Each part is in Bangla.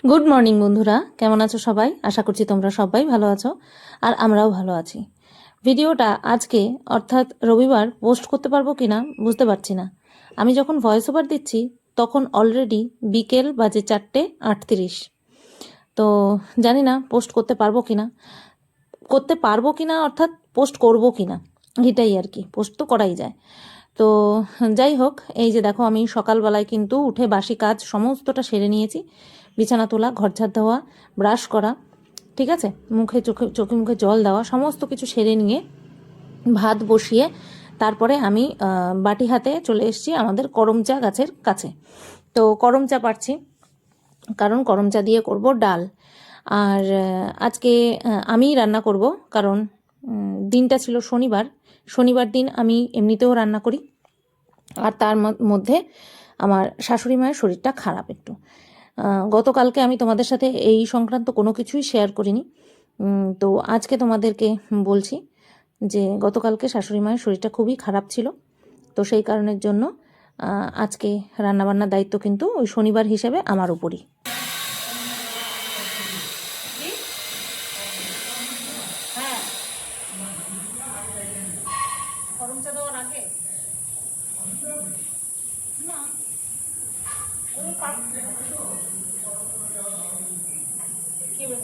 গুড মর্নিং বন্ধুরা, কেমন আছো সবাই? আশা করছি তোমরা সবাই ভালো আছো আর আমরাও ভালো আছি। ভিডিওটা আজকে অর্থাৎ রবিবার পোস্ট করতে পারবো কিনা বুঝতে পারছি না। আমি যখন ভয়েস ওভার দিচ্ছি তখন অলরেডি বিকেল বাজে 4:38। তো জানি না পোস্ট করতে পারবো কিনা অর্থাৎ পোস্ট করবো কিনা, এটাই আর কি। পোস্ট তো করাই যায়। তো যাই হোক, এই যে দেখো আমি সকালবেলায় কিন্তু উঠে বাসি কাজ সমস্তটা সেরে নিয়েছি। বিছানা তোলা, ঘর ঝাড় দেওয়া, ব্রাশ করা, ঠিক আছে, চোখে মুখে জল দেওয়া, সমস্ত কিছু সেরে নিয়ে ভাত বসিয়ে তারপরে আমি বাটি হাতে চলে এসেছি আমাদের করম চা গাছের কাছে। তো করম চা পাড়ছি, কারণ করম চা দিয়ে করব ডাল। আর আজকে আমিই রান্না করব, কারণ দিনটা ছিল শনিবার দিন আমি এমনিতেও রান্না করি। আর তার মধ্যে আমার শাশুড়ি মায়ের শরীরটা খারাপ একটু। গতকালকে আমি তোমাদের সাথে এই সংক্রান্ত কোনো কিছুই শেয়ার করিনি। তো আজকে তোমাদেরকে বলছি যে গতকালকে শাশুড়ি মায়ের শরীরটা খুবই খারাপ ছিল। তো সেই কারণের জন্য আজকে রান্নাবান্নার দায়িত্ব কিন্তু ওই শনিবার হিসেবে আমার উপরই।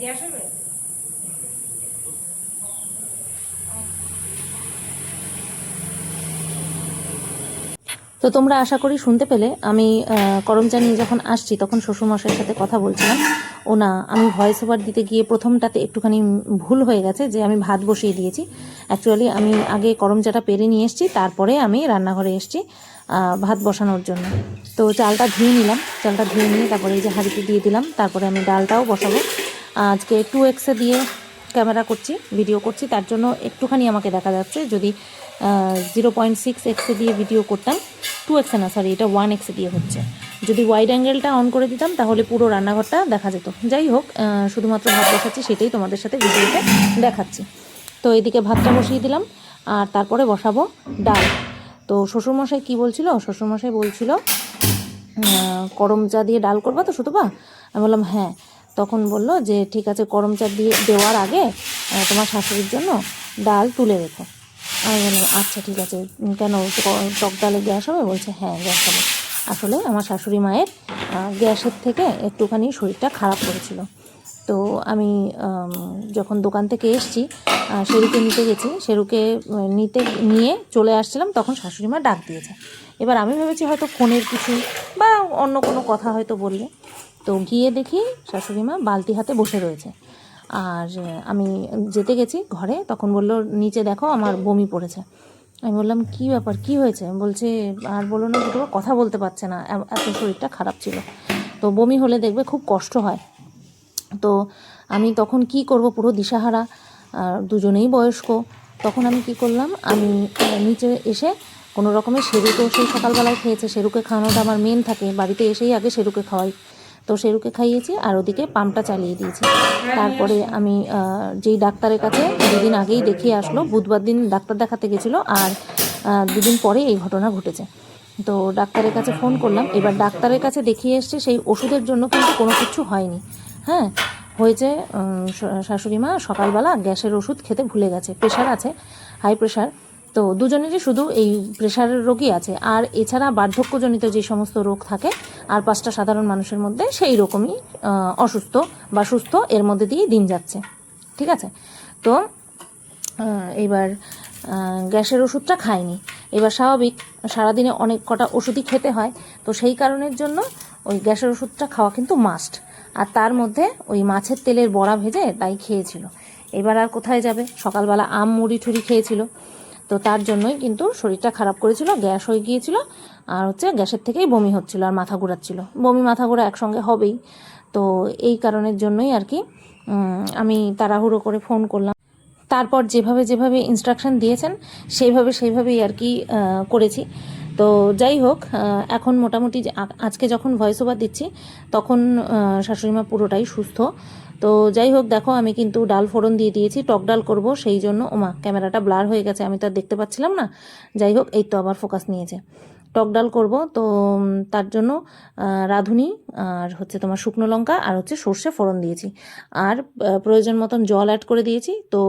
গ্যাস হবে? তো তোমরা আশা করি শুনতে পেলে আমি করম চা নিয়ে যখন আসছি তখন শ্বশুরমশাইয়ের সাথে কথা বলছিলাম। আমি ভয়েস ওভার দিতে গিয়ে প্রথমটাতে একটুখানি ভুল হয়ে গেছে, যে আমি ভাত বসিয়ে দিয়েছি। অ্যাকচুয়ালি আমি আগে করম চাটা পেরে নিয়ে এসেছি, তারপরে আমি রান্নাঘরে এসেছি ভাত বসানোর জন্য। তো চালটা ধুয়ে নিয়ে তারপরে এই যে হাঁড়িতে দিয়ে দিলাম। তারপরে আমি ডালটাও বসাবো। আজকে 2x দিয়ে ক্যামেরা করছি, ভিডিও করছি, তার জন্য একটুখানি আমাকে দেখা যাচ্ছে। যদি 0.6x দিয়ে ভিডিও করতাম, 2x না, সরি, এটা 1x দিয়ে হচ্ছে। যদি ওয়াইড অ্যাঙ্গেলটা অন করে দিতাম তাহলে পুরো রান্নাঘরটা দেখা যেত। যাই হোক, শুধুমাত্র ভাত বসাচ্ছি, সেটাই তোমাদের সাথে ভিডিওতে দেখাচ্ছি। তো এদিকে ভাতটা বসিয়ে দিলাম আর তারপরে বসাবো ডাল। তো শ্বশুরমশাই কী বলছিল? শ্বশুরমশাই বলছিল করম চা দিয়ে ডাল করবা তো শুধু? আমি বললাম হ্যাঁ। তখন বলল যে ঠিক আছে, করম চা দিয়ে দেওয়ার আগে তোমার শাশুড়ির জন্য ডাল তুলে রেখো। আমি বললাম আচ্ছা ঠিক আছে। কেন, টক ডালে গ্যাস হবে? বলছে হ্যাঁ গ্যাস হবে। আসলে আমার শাশুড়ি মায়ের গ্যাসের থেকে একটুখানি শরীরটা খারাপ করেছিল। তো আমি যখন দোকান থেকে এসেছি, শেরুকে নিতে গেছি, শেরুকে নিয়ে চলে আসছিলাম, তখন শাশুড়ি মা ডাক দিয়েছে। এবার আমি ভেবেছি হয়তো ফোনের কিছু বা অন্য কোনো কথা হয়তো বললে। তো গিয়ে দেখি শাশুড়ি মা বালতি হাতে বসে রয়েছে। আর আমি যেতে গেছি ঘরে, তখন বলল নিচে দেখো আমার বমি পড়েছে। আমি বললাম কী ব্যাপার, কী হয়েছে? বলছে আর বলো না, দুটো কথা বলতে পারছে না, এত শরীরটা খারাপ ছিল। তো বমি হলে দেখবে খুব কষ্ট হয়। তো আমি তখন কি করব, পুরো দিশাহারা, দুজনেই বয়স্ক। তখন আমি কি করলাম, আমি নিচে এসে কোনো রকমের শেরুকে, সেই সকালবেলায় খেয়েছে, শেরুকে খাওয়ানোটা আমার মেন থাকে, বাড়িতে এসেই আগে শেরুকে খাওয়াই। তো শেরুকে খাইয়েছি আর ওদিকে পাম্পটা চালিয়ে দিয়েছি। তারপরে আমি যেই ডাক্তারের কাছে দুদিন আগেই দেখিয়ে আসলো, বুধবার দিন ডাক্তার দেখাতে গেছিলো, আর দুদিন পরে এই ঘটনা ঘটেছে। তো ডাক্তারের কাছে ফোন করলাম। এবার ডাক্তারের কাছে দেখিয়ে এসছে, সেই ওষুধের জন্য কিন্তু কোনো কিছু হয়নি। হ্যাঁ, হয়েছে শাশুড়ি মা সকালবেলা গ্যাসের ওষুধ খেতে ভুলে গেছে, প্রেশার আছে, হাই প্রেশার। তো দুজনেরই শুধু এই প্রেশারের রোগই আছে, আর এছাড়া বার্ধক্যজনিত যে সমস্ত রোগ থাকে আর 5টা সাধারণ মানুষের মধ্যে, সেই রকমই অসুস্থ বা সুস্থ, এর মধ্যে দিয়েই দিন যাচ্ছে। ঠিক আছে। তো এবার গ্যাসের ওষুধটা খায়নি। এবার স্বাভাবিক, সারাদিনে অনেক কটা ওষুধই খেতে হয়, তো সেই কারণের জন্য ওই গ্যাসের ওষুধটা খাওয়া কিন্তু মাস্ট। আর তার মধ্যে ওই মাছের তেলের বড়া ভেজে তাই খেয়েছিল। এবার আর কোথায় যাবে, সকালবেলা আম মুড়ি ঠুড়ি খেয়েছিল। তো তার জন্যই কিন্তু শরীরটা খারাপ করেছিল, গ্যাস হয়ে গিয়েছিল, আর গ্যাসের থেকেই বমি হচ্ছিল আর মাথা ঘোরাচ্ছিল। বমি মাথা ঘোরা একসঙ্গে হবেই। তো এই কারণের জন্যই আর কি আমি তাড়াহুড়ো করে ফোন করলাম। তারপর যেভাবে ইনস্ট্রাকশন দিয়েছেন সেইভাবেই আর কি করেছি। তো যাই হোক, এখন মোটামুটি আজকে যখন ভয়েস ওভার দিচ্ছি তখন শাশুড়িমা পুরোটাই সুস্থ। তো যাই হোক, দেখো আমি কিন্তু ডাল ফোড়ন দিয়ে দিয়েছি, টক ডাল করব, সেই জন্য ক্যামেরাটা ব্লার হয়ে গেছে, আমি তো আর দেখতে পাচ্ছিলাম না। যাই হোক, এই তো আবার ফোকাস নিয়েছে। টক ডাল করব। তো তার জন্য রাঁধুনি আর হচ্ছে তোমার শুকনো লঙ্কা আর হচ্ছে সর্ষে ফোড়ন দিয়েছি, আর প্রয়োজন মতন জল অ্যাড করে দিয়েছি। তো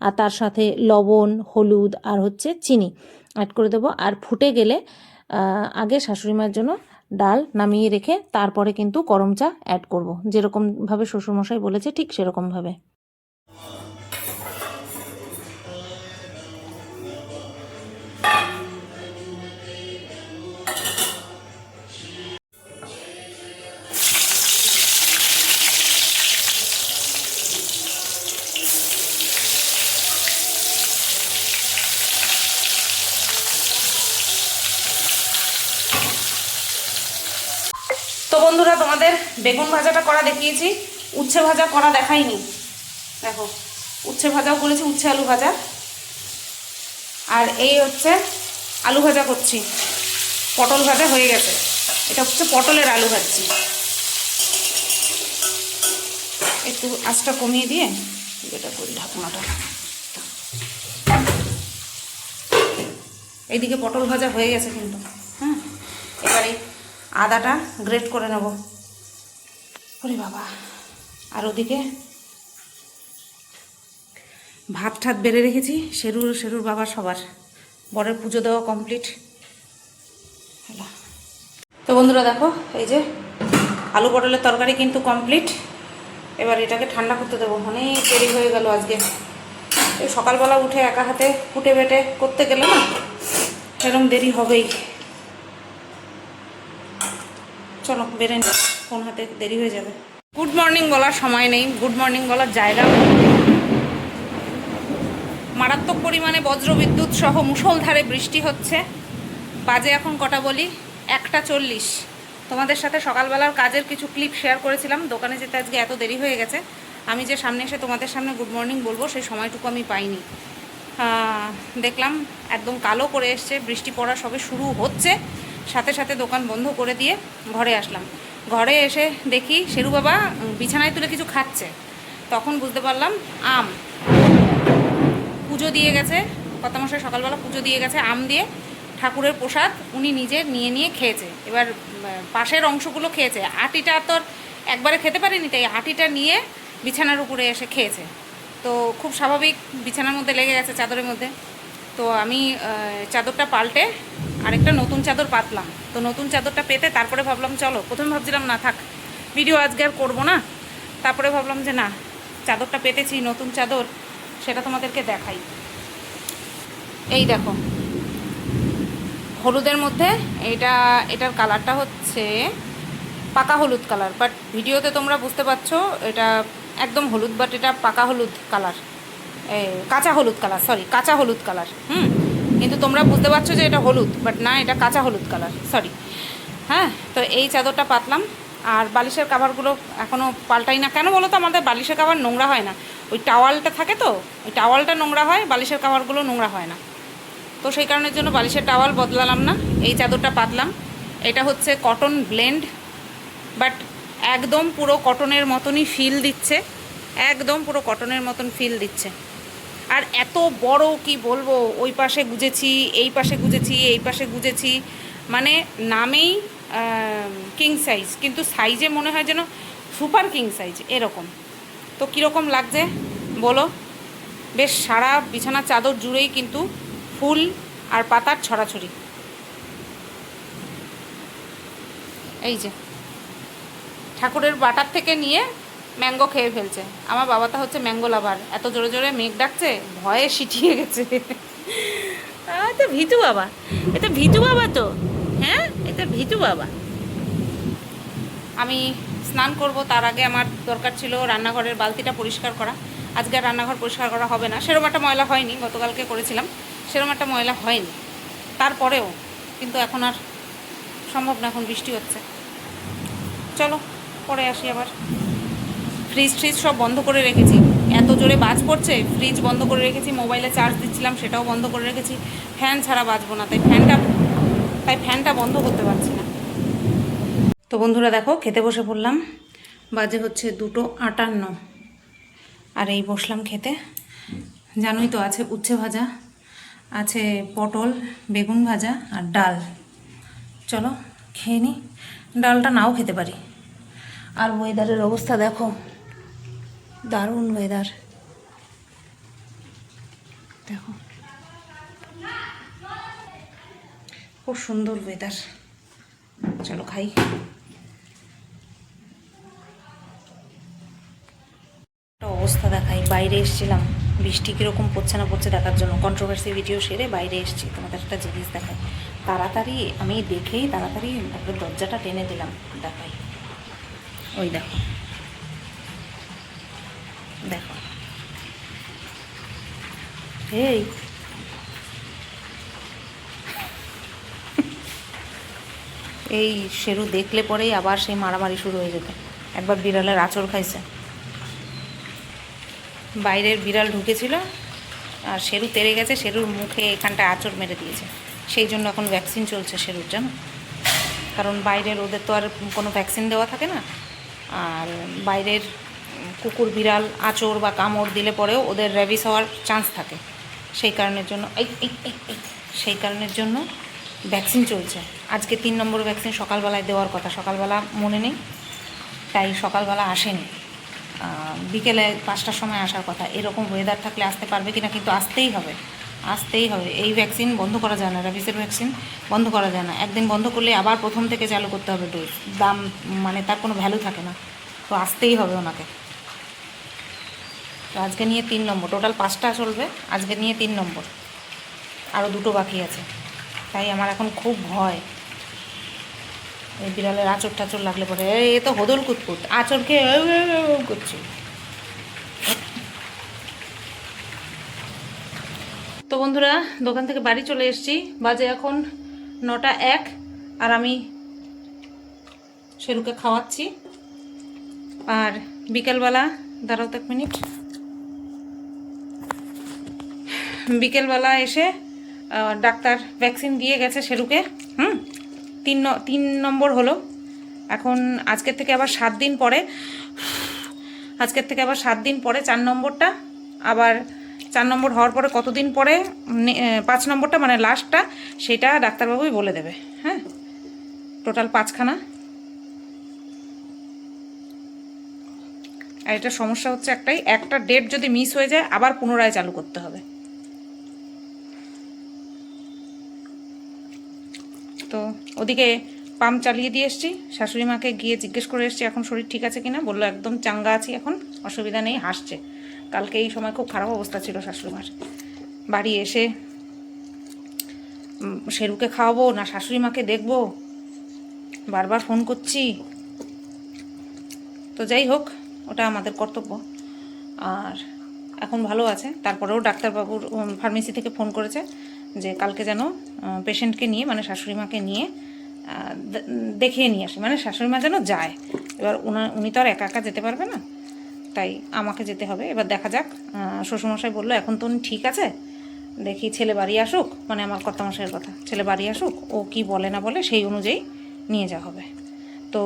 আর তার সাথে লবণ, হলুদ আর হচ্ছে চিনি অ্যাড করে দেবো। আর ফুটে গেলে আগে শাশুড়ি মায়ের জন্য ডাল নামিয়ে রেখে তারপরে কিন্তু গরম চা অ্যাড করব, যেরকমভাবে শ্বশুরমশাই বলেছে ঠিক সেরকমভাবে। তো বন্ধুরা, তোমাদের বেগুন ভাজাটা করা দেখিয়েছি, উচ্ছে ভাজা করা দেখাইনি। দেখো, উচ্ছে ভাজাও করেছি, উচ্ছে আলু ভাজা। আর এই হচ্ছে আলু ভাজা করছি, পটল ভাজা হয়ে গেছে। এটা হচ্ছে পটলের আলু ভাজছি। একটু আঁচটা কমিয়ে দিয়ে যেটা করি ঢাকনাটা। এইদিকে পটল ভাজা হয়ে গেছে কিন্তু। হ্যাঁ, এবারে আদাটা গ্রেট করে নেব। ওরে বাবা! আর ওদিকে ভাত ঠাত বেড়ে রেখেছি, শেরুর বাবা সবার। বরের পুজো দেওয়া কমপ্লিট। তো বন্ধুরা দেখো, এই যে আলু পটলের তরকারি কিন্তু কমপ্লিট। এবার এটাকে ঠান্ডা করতে দেবো, অনেক দেরি হয়ে গেল আজকে। এই সকালবেলা উঠে একা হাতে কুটে বেটে করতে গেলে না সেরকম দেরি হবেই। চলো বেড়ে নি, কোন হাতে দেরি হয়ে যাবে। গুড মর্নিং বলার সময় নেই, গুড মর্নিং বলার জায়গা। মারাত্মক পরিমাণে বজ্রবিদ্যুৎ সহ মুষলধারে বৃষ্টি হচ্ছে। বাজে এখন কটা বলি, 1:40। তোমাদের সাথে সকালবেলার কাজের কিছু ক্লিপ শেয়ার করেছিলাম। দোকানে যেতে আজকে এত দেরি হয়ে গেছে, আমি যে সামনে এসে তোমাদের সামনে গুড মর্নিং বলবো সেই সময়টুকু আমি পাইনি। দেখলাম একদম কালো করে এসছে, বৃষ্টি পড়া সবে শুরু হচ্ছে, সাথে সাথে দোকান বন্ধ করে দিয়ে ঘরে আসলাম। ঘরে এসে দেখি শেরু বাবা বিছানায় তুলে কিছু খাচ্ছে। তখন বুঝতে পারলাম পুজো দিয়ে গেছে, কর্তামশাই সকালবেলা পুজো দিয়ে গেছে আম দিয়ে। ঠাকুরের প্রসাদ উনি নিজে নিয়ে খেয়েছে। এবার পাশের অংশগুলো খেয়েছে, আটিটা তো একবারে খেতে পারেনি, তাই আটিটা নিয়ে বিছানার উপরে এসে খেয়েছে। তো খুব স্বাভাবিক, বিছানার মধ্যে লেগে গেছে, চাদরের মধ্যে। তো আমি চাদরটা পাল্টে আরেকটা নতুন চাদর পাতলাম। তো নতুন চাদরটা পেতে তারপরে ভাবলাম চলো, প্রথমে ভাবছিলাম না থাক, ভিডিও আজকে আর করবো না। তারপরে ভাবলাম যে না, চাদরটা পেতেছি, নতুন চাদর, সেটা তোমাদেরকে দেখাই। এই দেখো, হলুদের মধ্যে এটার কালারটা হচ্ছে পাকা হলুদ কালার, বাট ভিডিওতে তোমরা বুঝতে পারছো এটা একদম হলুদ, বাট এটা পাকা হলুদ কালার, কাঁচা হলুদ কালার, সরি কাঁচা হলুদ কালার। কিন্তু তোমরা বুঝতে পারছো যে এটা হলুদ, বাট না, এটা কাঁচা হলুদ কালার, সরি। হ্যাঁ, তো এই চাদরটা পাতলাম। আর বালিশের কাভারগুলো এখনও পাল্টাই না। কেন বলো তো, আমাদের বালিশের কাভার নোংরা হয় না, ওই টাওয়ালটা থাকে, তো ওই টাওয়ালটা নোংরা হয়, বালিশের কাভারগুলো নোংরা হয় না। তো সেই কারণের জন্য বালিশের টাওয়াল বদলালাম না, এই চাদরটা পাতলাম। এটা হচ্ছে কটন ব্লেন্ড, বাট একদম পুরো কটনের মতনই ফিল দিচ্ছে, একদম পুরো কটনের মতন ফিল দিচ্ছে। আর এত বড় কি বলবো, ওই পাশে গুজেছি, এই পাশে গুজেছি, এই পাশে গুজেছি, মানে নামেই কিং সাইজ, কিন্তু সাইজে মনে হয় যেন সুপার কিং সাইজ এরকম। তো কীরকম লাগছে বলো? বেশ সারা বিছানার চাদর জুড়েই কিন্তু ফুল আর পাতার ছড়াছড়ি। এই যে ঠাকুরের বাটার থেকে নিয়ে ম্যাঙ্গো খেয়ে ফেলছে। আমার বাবাটা হচ্ছে ম্যাঙ্গো লাভার, এত জোরে জোরে মেঘ ডাকছে, ভয়ে সিটিয়ে গেছে। তো ভিতু বাবা, এটা ভিতু বাবা, তো হ্যাঁ, এটা ভিতু বাবা। আমি স্নান করব, তার আগে আমার দরকার ছিল রান্নাঘরের বালতিটা পরিষ্কার করা। আজকে আর রান্নাঘর পরিষ্কার করা হবে না, সেরকম একটা ময়লা হয়নি, গতকালকে করেছিলাম, সেরকম একটা ময়লা হয়নি। তারপরেও কিন্তু এখন আর সম্ভব না, এখন বৃষ্টি হচ্ছে। চলো পরে আসি আবার। ফ্রিজ সব বন্ধ করে রেখেছি, এত জোরে বাজ পড়ছে, ফ্রিজ বন্ধ করে রেখেছি, মোবাইলে চার্জ দিচ্ছিলাম সেটাও বন্ধ করে রেখেছি। ফ্যান ছাড়া বাজবো না, তাই ফ্যানটা বন্ধ করতে পারছি না। তো বন্ধুরা দেখো, খেতে বসে পড়লাম, বাজে হচ্ছে 2:58, আর এই বসলাম খেতে। জানোই তো, আছে উচ্ছে ভাজা, আছে পটল বেগুন ভাজা আর ডাল। চলো খেয়ে নিই, ডালটা নাও খেতে পারি। আর ওয়েদারের অবস্থা দেখো, দারুণ ওয়েদার দেখো, খুব সুন্দর ওয়েদার। চলো খাই। একটা অবস্থা দেখাই, বাইরে এসেছিলাম বৃষ্টি কীরকম পড়ছে না পড়ছে দেখার জন্য, কন্ট্রোভার্সি ভিডিও সেরে বাইরে এসেছি, তোমাদের একটা জিনিস দেখাই। তাড়াতাড়ি আমি দেখেই তাড়াতাড়ি একটা দরজাটা টেনে দিলাম, দেখাই। ওই দেখো দেখো, এই এই শেরু দেখলে পরেই আবার সেই মারামারি শুরু হয়ে যেত। একবার বিড়ালের আঁচড় খাইছে, বাইরের বিড়াল ঢুকেছিল আর শেরু তেড়ে গেছে, শেরুর মুখে এখানটায় আঁচড় মেরে দিয়েছে। সেই জন্য এখন ভ্যাকসিন চলছে শেরুর, জানো, কারণ বাইরের ওদের তো আর কোনো ভ্যাকসিন দেওয়া থাকে না। আর বাইরের কুকুর বিড়াল আঁচড় বা কামড় দিলে পরেও ওদের র্যাবিস হওয়ার চান্স থাকে। সেই কারণের জন্য সেই কারণের জন্য ভ্যাকসিন চলছে। আজকে 3 নম্বর ভ্যাকসিন সকালবেলায় দেওয়ার কথা, সকালবেলা মনে নেই, তাই সকালবেলা আসেনি। বিকেলে 5টার সময় আসার কথা। এরকম ওয়েদার থাকলে আসতে পারবে কিনা, কিন্তু আসতেই হবে, আসতেই হবে। এই ভ্যাকসিন বন্ধ করা যায় না, র্যাবিসের ভ্যাকসিন বন্ধ করা যায় না। একদিন বন্ধ করলে আবার প্রথম থেকে চালু করতে হবে ডোজ। দাম মানে তার কোনো ভ্যালু থাকে না, তো আসতেই হবে ওনাকে। তো আজকে নিয়ে 3 নম্বর, টোটাল 5টা চলবে, আজকে নিয়ে 3 নম্বর, আরও 2টো বাকি আছে। তাই আমার এখন খুব ভয়, এই বিড়ালের আঁচড় টাচড় লাগলে পরে। এ তো হদল কুতকুত, আঁচড় খেয়ে করছি। তো বন্ধুরা, দোকান থেকে বাড়ি চলে এসেছি, বাজে এখন 9টা 1, আর আমি শেরুকে খাওয়াচ্ছি। আর বিকেলবেলা, দাঁড়াও তো 1 মিনিট, বিকেলবেলা এসে ডাক্তার ভ্যাকসিন দিয়ে গেছে শেরুকে। 3 নম্বর হলো। এখন আজকের থেকে আবার 7 দিন পরে, 4 নম্বরটা, আবার 4 নম্বর হওয়ার পরে কতদিন পরে 5 নম্বরটা মানে লাস্টটা, সেটা ডাক্তারবাবুই বলে দেবে। হ্যাঁ, টোটাল 5খানা। আর এটা সমস্যা হচ্ছে একটাই, একটা ডেট যদি মিস হয়ে যায় আবার পুনরায় চালু করতে হবে। তো ওদিকে পাম্প চালিয়ে দিয়ে এসছি, শাশুড়ি মাকে গিয়ে জিজ্ঞেস করে এসছি এখন শরীর ঠিক আছে কিনা। বললো একদম চাঙ্গা আছি, এখন অসুবিধা নেই, হাসছে। কালকে এই সময় খুব খারাপ অবস্থা ছিল শাশুড়ি মার। বাড়ি এসে শেরুকে খাওয়াবো না শাশুড়ি মাকে দেখবো, বারবার ফোন করছি। তো যাই হোক, ওটা আমাদের কর্তব্য। আর এখন ভালো আছে। তারপরেও ডাক্তারবাবুর ফার্মেসি থেকে ফোন করেছে যে কালকে যেন পেশেন্টকে নিয়ে, মানে শাশুড়ি মাকে নিয়ে দেখিয়ে নিয়ে আসে, মানে শাশুড়ি মা যেন যায়। এবার উনি তো আর একা একা যেতে পারবে না, তাই আমাকে যেতে হবে। এবার দেখা যাক, শ্বশুরমশাই বললো এখন তো উনি ঠিক আছে, দেখি ছেলে বাড়ি আসুক, মানে আমার কর্তামশাইয়ের কথা, ছেলে বাড়ি আসুক, ও কি বলে না বলে সেই অনুযায়ী নিয়ে যাওয়া হবে। তো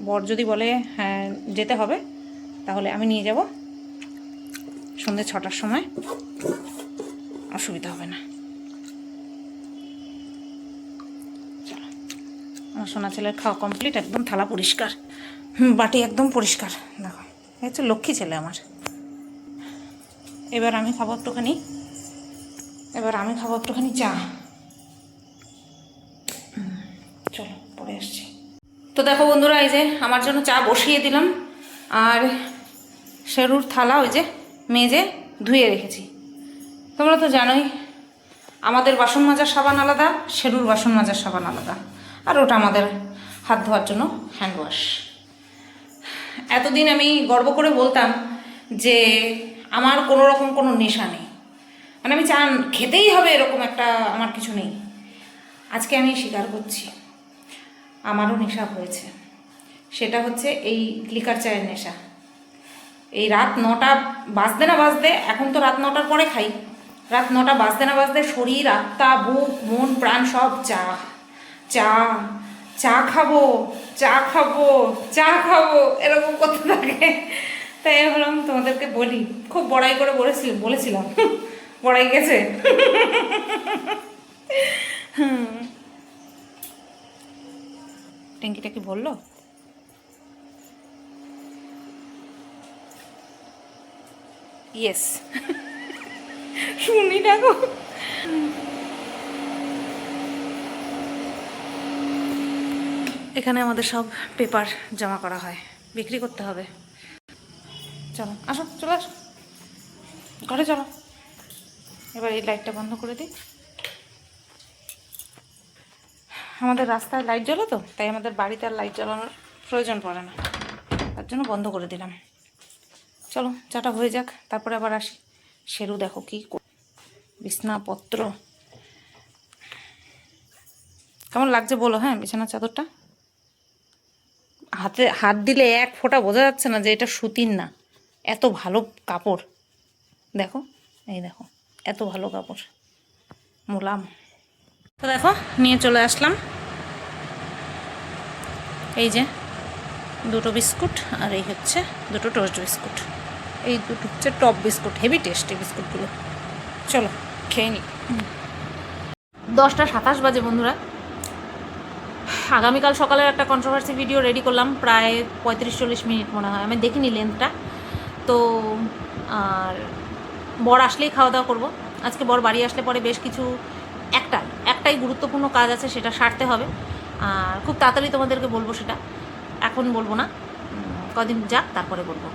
বর যদি বলে হ্যাঁ যেতে হবে, তাহলে আমি নিয়ে যাব সন্ধ্যে 6টার সময়, অসুবিধা হবে না। চলো, আমার সোনা ছেলের খাওয়া কমপ্লিট, একদম থালা পরিষ্কার, বাটি একদম পরিষ্কার। দেখো, এই হচ্ছে লক্ষ্মী ছেলে আমার। এবার আমি খাবো একটুখানি চা। চলো পরে আসছি। তো দেখো বন্ধুরা, এই যে আমার জন্য চা বসিয়ে দিলাম, আর শেরুর থালা ওই যে মেজে ধুয়ে রেখেছি। তোমরা তো জানোই আমাদের বাসন মাজার সাবান আলাদা, শেরুর বাসন মাজার সাবান আলাদা, আর ওটা আমাদের হাত ধোয়ার জন্য হ্যান্ড ওয়াশ। এতদিন আমি গর্ব করে বলতাম যে আমার কোনো রকম কোনো নেশা নেই, মানে আমি চা খেতেই হবে এরকম একটা আমার কিছু নেই। আজকে আমি স্বীকার করছি আমারও নেশা হয়েছে। সেটা হচ্ছে এই লিকার চায়ের নেশা। এই রাত 9টা বাজতে না বাজতে, এখন তো রাত 9টার পরে খাই, রাত 9টা বাজতে না বাজতে শরীর, আত্মা, বুক, মন, প্রাণ সব চা চা চা খাবো, চা খাবো, চা খাবো, এরকম করতে থাকে। তাই ভাবলাম তোমাদেরকে বলি, খুব বড়াই করে বলেছিলাম, বড়াই গেছে। ট্যাঙ্কিটা কি বললো? ইয়েস। শুনি না গো। এখানে আমাদের সব পেপার জমা করা হয়, বিক্রি করতে হবে। চলো আসো, চলে আসো, ঘরে চলো। এবার এই লাইটটা বন্ধ করে দিই। আমাদের রাস্তায় লাইট জ্বলে তো, তাই আমাদের বাড়িতে আর লাইট জ্বালানোর প্রয়োজন পড়ে না, তার জন্য বন্ধ করে দিলাম। চলো চাটা হয়ে যাক, তারপরে আবার আসি। শেরু দেখো কি বিছনাপত্র কেমন লাগছে বলো। হ্যাঁ, বিছানার চাদরটা হাতে হাত দিলে এক ফোঁটা বোঝা যাচ্ছে না যে এটা সুতির না, এত ভালো কাপড়। দেখো, এই দেখো, এত ভালো কাপড়, মোলাম। তো দেখো নিয়ে চলে আসলাম এই যে দুটো বিস্কুট, আর এই হচ্ছে দুটো টোস্ট বিস্কুট। এই দুটো হচ্ছে টপ বিস্কুট, হেভি টেস্টি বিস্কুটগুলো। চলো খেয়ে নিই। 10টা 27 বাজে বন্ধুরা। আগামীকাল সকালের একটা কন্ট্রোভার্সি ভিডিও রেডি করলাম, প্রায় 35-40 মিনিট মনে হয়, আমি দেখিনি লেন্থটা। তো আর বর আসলেই খাওয়া দাওয়া করবো। আজকে বর বাড়ি আসলে পরে বেশ কিছু একটাই গুরুত্বপূর্ণ কাজ আছে, সেটা সারতে হবে। আর খুব তাড়াতাড়ি তোমাদেরকে বলবো, সেটা এখন বলবো না, কদিন যাক তারপরে বলবো।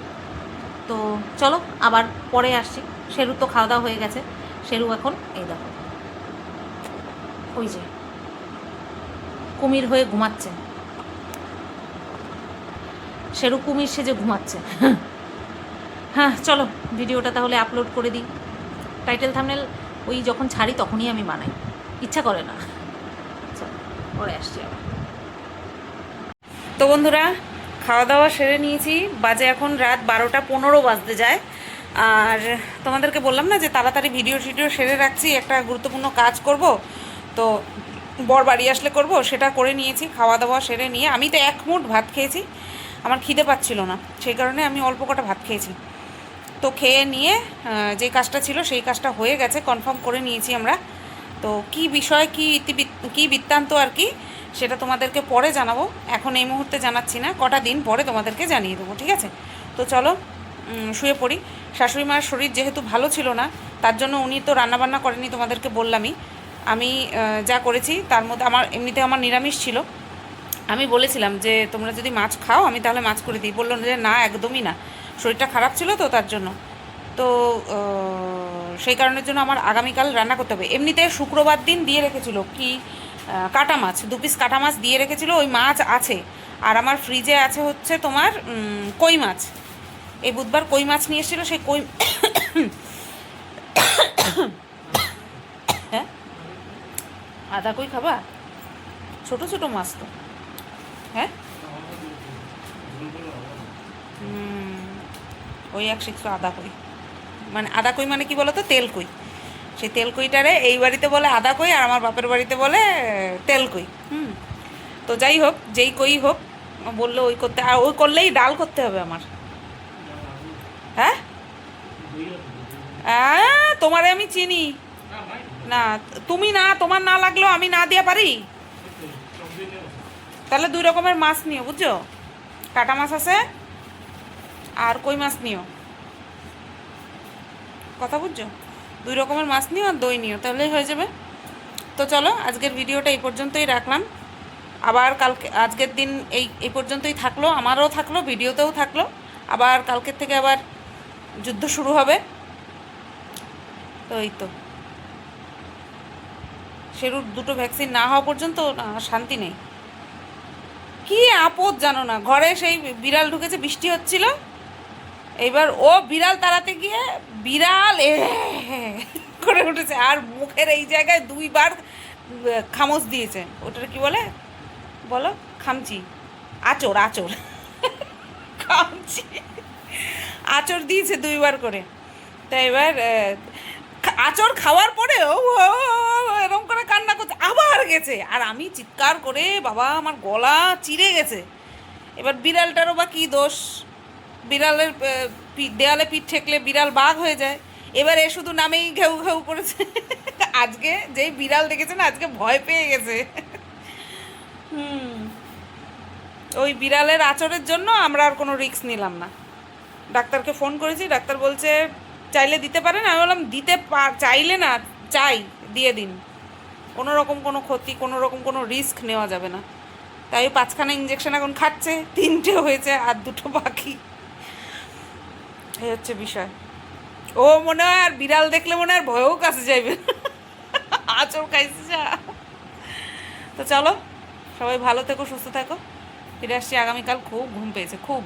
তো চলো আবার পরে আসছি। শেরু তো খাওয়া দাওয়া হয়ে গেছে। শেরু এখন এই দেখো ওই যে কুমির হয়ে ঘুমাচ্ছে। শেরু কুমির সেজে ঘুমাচ্ছে। হ্যাঁ চলো ভিডিওটা তাহলে আপলোড করে দিই। টাইটেল থাম্বনেল ওই যখন ছাড়ি তখনই আমি বানাই, ইচ্ছা করে না। চলো পরে আসছি আবার। তো বন্ধুরা খাওয়া দাওয়া সেরে নিয়েছি, বাজে এখন রাত 12টা 15 বাজতে যায়। আর তোমাদেরকে বললাম না যে তাড়াতাড়ি ভিডিও সেরে রাখছি, একটা গুরুত্বপূর্ণ কাজ করব, তো বর বাড়ি আসলে করব, সেটা করে নিয়েছি। খাওয়া দাওয়া সেরে নিয়ে আমি তো এক মুঠ ভাত খেয়েছি, আমার খিদে পাচ্ছিল না, সেই কারণে আমি অল্প কটা ভাত খেয়েছি। তো খেয়ে নিয়ে যে কাজটা ছিল সেই কাজটা হয়ে গেছে, কনফার্ম করে নিয়েছি আমরা। তো কি বিষয় কি বৃত্তান্ত আর কি, সেটা তোমাদেরকে পরে জানাবো, এখন এই মুহূর্তে জানাচ্ছি না, কটা দিন পরে তোমাদেরকে জানিয়ে দেবো, ঠিক আছে? তো চলো শুয়ে পড়ি। শাশুড়ি মার শরীর যেহেতু ভালো ছিল না, তার জন্য উনি তো রান্নাবান্না করেনি, তোমাদেরকে বললামই। আমি যা করেছি তার মধ্যে এমনিতে আমার নিরামিষ ছিল। আমি বলেছিলাম যে তোমরা যদি মাছ খাও আমি তাহলে মাছ করে দিই, বললো যে না একদমই না, শরীরটা খারাপ ছিল তো তার জন্য। তো সেই কারণের জন্য আমার আগামীকাল রান্না করতে হবে। এমনিতে শুক্রবার দিন দিয়ে রেখেছিল কি কাটা মাছ, 2 পিস কাটা মাছ দিয়ে রেখেছিল, ওই মাছ আছে। আর আমার ফ্রিজে আছে হচ্ছে তোমার কই মাছ। এই বুধবার কই মাছ নিয়ে এসেছিলো, সেই কই হ্যাঁ আদা কই খাবা? ছোট ছোট মাছ তো। হ্যাঁ ওই 100 আদা কই, মানে আদা কই মানে কি বলো তো, তেল কই। সেই তেল কইটারে এই বাড়িতে বলে আদা কই, আর আমার বাপের বাড়িতে বলে তেল কই। তো যাই হোক, যেই কই হোক, বললো ওই করতে, আর ওই করলেই ডাল করতে হবে আমার। হ্যাঁ তোমারে আমি চিনি না, তুমি না, তোমার না লাগলেও আমি না দিয়ে পারি। তাহলে 2 রকমের মাছ নিও, বুঝছো? কাটা মাছ আছে আর কই মাছ নিও, কথা বুঝছো? 2 রকমের মাছ নিও আর দই নিও, তাহলেই হয়ে যাবে। তো চলো আজকের ভিডিওটা এই পর্যন্তই রাখলাম। আবার কালকে, আজকের দিন এই পর্যন্তই থাকলো, আমারও থাকলো, ভিডিওতেও থাকলো। আবার কালকের থেকে আবার যুদ্ধ শুরু হবে। তো এই তো শেরুর 2টো ভ্যাকসিন না হওয়া পর্যন্ত শান্তি নেই। কি আপদ জানো না, ঘরে সেই বিড়াল ঢুকেছে, বৃষ্টি হচ্ছিল, এইবার ও বিড়াল তাড়াতে গিয়ে বিড়াল করে উঠেছে, আর মুখের এই জায়গায় 2বার খামচ দিয়েছে। ওটার কি বলে বলো? খামচি, আচর খামচি আচর দিয়েছে 2বার করে। তো এবার আচর খাওয়ার পরে ও এরকম করে কান্না করছে, আবার গেছে, আর আমি চিৎকার করে বাবা আমার গলা চিড়ে গেছে। এবার বিড়ালটারও বা কী দোষ, বিড়ালের দেয়ালে পিঠ ঠেকলে বিড়াল বাঘ হয়ে যায়। এবার এ শুধু নামেই ঘেউ ঘেউ করেছে। আজকে যেই বিড়াল দেখেছে না, আজকে ভয় পেয়ে গেছে। ওই বিড়ালের আচরের জন্য আমরা আর কোনো রিস্ক নিলাম না। ডাক্তারকে ফোন করেছি, ডাক্তার বলছে চাইলে দিতে পারেন। আমি বললাম চাইলে না, চাই, দিয়ে দিন, কোনো রকম কোনো ক্ষতি, কোনো রকম কোনো রিস্ক নেওয়া যাবে না। তাই 5খানা ইঞ্জেকশন এখন খাচ্ছে, 3টে হয়েছে আর 2টো বাকি। এই হচ্ছে বিষয়। ও মনে হয় আর বিড়াল দেখলে মনে হয় ভয়েও কাছে যাইবে, আচর খাইছে যা। তো চলো, সবাই ভালো থেকো, সুস্থ থাকো। ফিরে আসছি আগামীকাল। খুব ঘুম পেয়েছে, খুব।